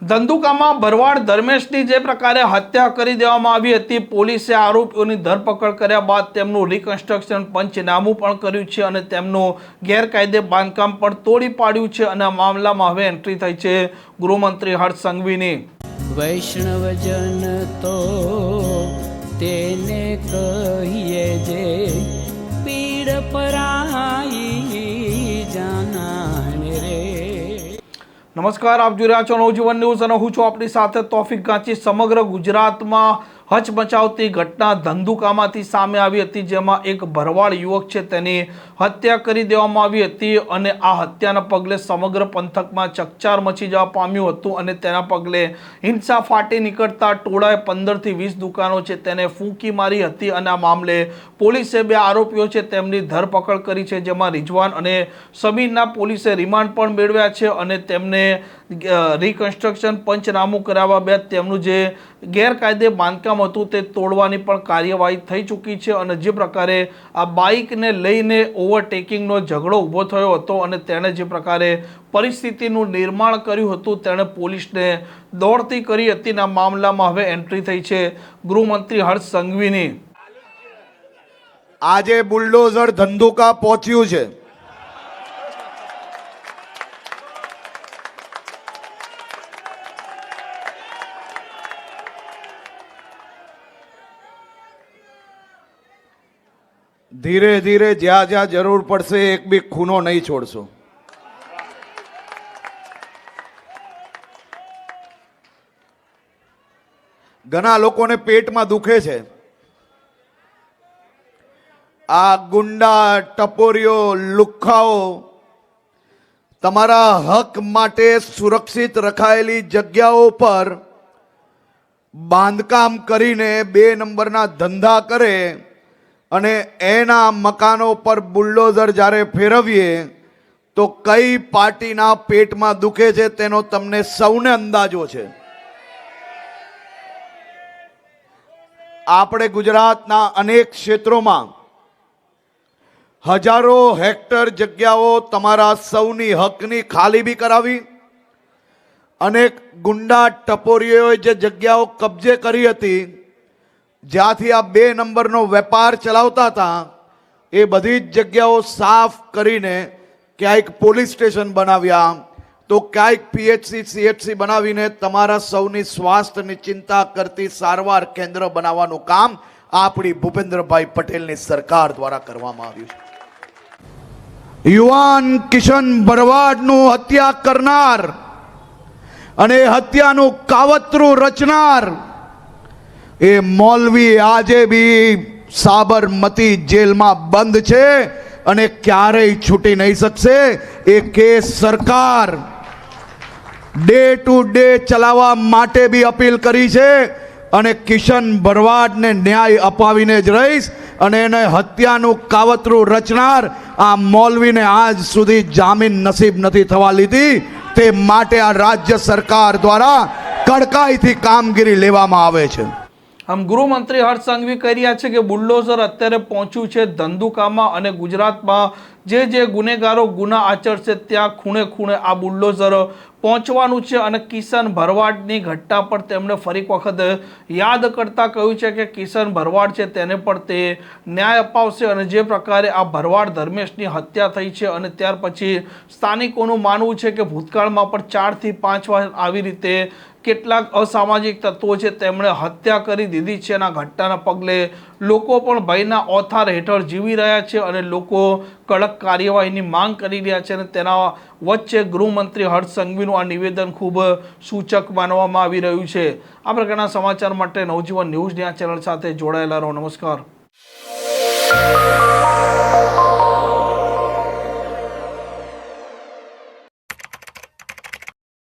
ધંધુકામાં ભરવાડ ધર્મેશની જે પ્રકારે હત્યા કરી દેવામાં આવી હતી, પોલીસે આરોપીઓની ધરપકડ કર્યા બાદ તેમનું રિકન્સ્ટ્રક્શન પંચનામું પણ કર્યું છે અને તેમનું ગેરકાયદે બાંધકામ પણ તોડી પાડ્યું છે અને આ મામલામાં હવે એન્ટ્રી થઈ છે ગૃહમંત્રી હર્ષ સંઘવીની। વૈષ્ણવજન તો તેને કહીએ જે પીડ પરાઈ જાનાને રે। નમસ્કાર, આપ જોઈ રહ્યા છો નવજીવન ન્યૂઝ અને હું છું આપની સાથે તોફિક ગાંચી। સમગ્ર ગુજરાતમાં હચમચાવતી ઘટના ધંધુકામાંથી સામે આવી હતી, જેમાં એક ભરવાડ યુવક છે તેની હત્યા કરી દેવામાં આવી હતી અને આ હત્યાના પગલે સમગ્ર પંથકમાં ચકચાર મચી જવા પામ્યું હતું અને તેના પગલે હિંસા ફાટી નીકળતા ટોળાએ 15 થી 20 દુકાનો છે તેને ફૂંકી મારી હતી અને આ મામલે પોલીસે 2 આરોપીઓ છે તેમની ધરપકડ કરી છે, જેમાં રિઝવાન અને સમીરના પોલીસે રિમાન્ડ પણ મેળવ્યા છે અને તેમને રિકન્સ્ટ્રક્શન પંચનામું કરાવ્યા બાદ તેમનું જે ગેરકાયદે બાંધકામ હતું તે તોડવાની પણ કાર્યવાહી થઈ ચૂકી છે અને જે પ્રકારે આ બાઇકને લઈને ઓવરટેકિંગનો ઝઘડો ઊભો થયો હતો અને તેણે જે પ્રકારે પરિસ્થિતિનું નિર્માણ કર્યું હતું તેણે પોલીસને દોડતી કરી હતી। આ મામલામાં હવે એન્ટ્રી થઈ છે ગૃહમંત્રી હર્ષ સંઘવીની। આજે બુલડોઝર ધંધુકા પહોંચ્યું છે। ધીરે ધીરે જ્યાં જ્યાં જરૂર પડશે એક બી ખૂનો નહીં છોડશો। ઘણા લોકોને પેટમાં દુખે છે। આ ગુંડા ટપોરીઓ લુખ્ખાઓ તમારા હક માટે સુરક્ષિત રખાયેલી જગ્યાઓ પર બાંધકામ કરીને 2 નંબરના ધંધા કરે અને એના મકાનો પર બુલડોઝર જ્યારે ફેરવીએ તો કઈ પાર્ટીના પેટમાં દુખે છે તેનો તમને સૌને અંદાજો છે। આપણે ગુજરાતના અનેક ક્ષેત્રોમાં હજારો હેક્ટર જગ્યાઓ તમારા સૌની હકની ખાલી બી કરાવી। અનેક ગુંડા ટપોરીઓએ જે જગ્યાઓ કબજે કરી હતી, જ્યાંથી આ 2 નંબરનો વેપાર ચલાવતા હતા, એ બધી જ જગ્યાઓ સાફ કરીને ક્યાંક પોલીસ સ્ટેશન બનાવ્યા તો ક્યાંક પીએચસી સીએચસી બનાવીને તમારા સૌની સ્વાસ્થ્યની ચિંતા કરતી સારવાર કેન્દ્ર બનાવવાનું કામ આપણી ભૂપેન્દ્રભાઈ પટેલની સરકાર દ્વારા કરવામાં આવ્યું છે। યુવાન કિશન ભરવાડનું હત્યા કરનાર અને હત્યાનું કાવતરું રચનાર એ મૌલવી આજે બી સાબરમતી જેલમાં બંધ છે અને ક્યારેય છૂટી નહીં શકશે। એ કેસ સરકાર ડે ટુ ડે ચલાવવા માટે બી અપીલ કરી છે અને કિશન ભરવાડને ન્યાય અપાવીને જ રહીશ અને એને હત્યાનું કાવતરું રચનાર આ મૌલવીને આજ સુધી જામીન નસીબ નથી થવા લીધી, તે માટે આ રાજ્ય સરકાર દ્વારા કડકાઈથી કામગીરી લેવામાં આવે છે। આમ ગૃહમંત્રી હર્ષ સંઘવી કહી રહ્યા છે કે બુલડોઝર અત્યારે પહોંચ્યું છે ધંધુકામાં અને ગુજરાતમાં જે ગુનેગારો ગુના આચરશે ત્યાં ખૂણે ખૂણે આ બુલડોઝર પહોંચવાનું છે અને કિશન ભરવાડની ઘટના પર તેમણે ફરી વખત યાદ કરતા કહ્યું છે કે કિશન ભરવાડ છે તેને પણ તે ન્યાય અપાવશે અને જે પ્રકારે આ ભરવાડ ધર્મેશની હત્યા થઈ છે અને ત્યાર પછી સ્થાનિકોનું માનવું છે કે ભૂતકાળમાં પણ 4 થી 5 વાર આવી રીતે કેટલાક અસામાજિક તત્વો છે તેમણે હત્યા કરી દીધી છે અને આ ઘટનાના પગલે લોકો પણ ભયના ઓથાર હેઠળ જીવી રહ્યા છે અને લોકો કડક કાર્યવાહીની માંગ કરી રહ્યા છે અને તેના વચ્ચે ગૃહમંત્રી હર્ષ સંઘવીનું આ નિવેદન ખૂબ સૂચક માનવામાં આવી રહ્યું છે। આ પ્રકારના સમાચાર માટે નવજીવન ન્યૂઝની આ ચેનલ સાથે જોડાયેલા રહો। નમસ્કાર।